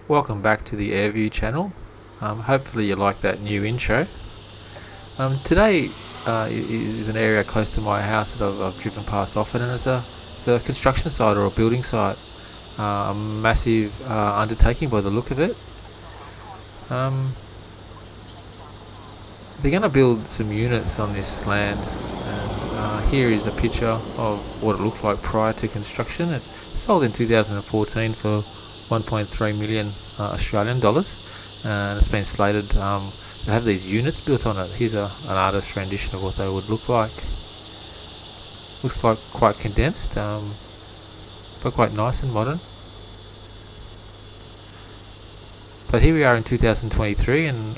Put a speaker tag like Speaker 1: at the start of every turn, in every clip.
Speaker 1: Welcome back to the Airview channel. Hopefully you like that new intro. Today is an area close to my house that I've driven past often, and it's a construction site or a building site. A massive undertaking by the look of it. Um, they're going to build some units on this land, and here is a picture of what it looked like prior to construction. It sold in 2014 for 1.3 million Australian dollars, and it's been slated to have these units built on it. Here's an artist's rendition of what they would look like. Looks like quite condensed, but quite nice and modern. But here we are in 2023, and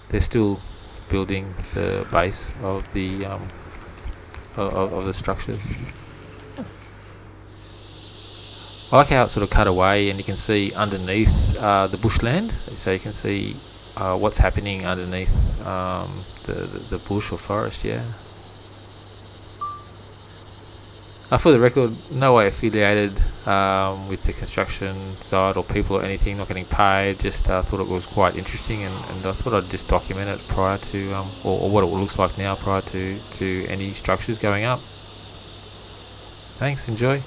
Speaker 1: they're still building the base of the structures. I like how it's sort of cut away, and you can see underneath the bushland, so you can see what's happening underneath the bush or forest. Yeah. For the record, no way affiliated with the construction side or people or anything, not getting paid, just thought it was quite interesting, and I thought I'd just document it prior to, or what it looks like now prior to any structures going up. Thanks, enjoy.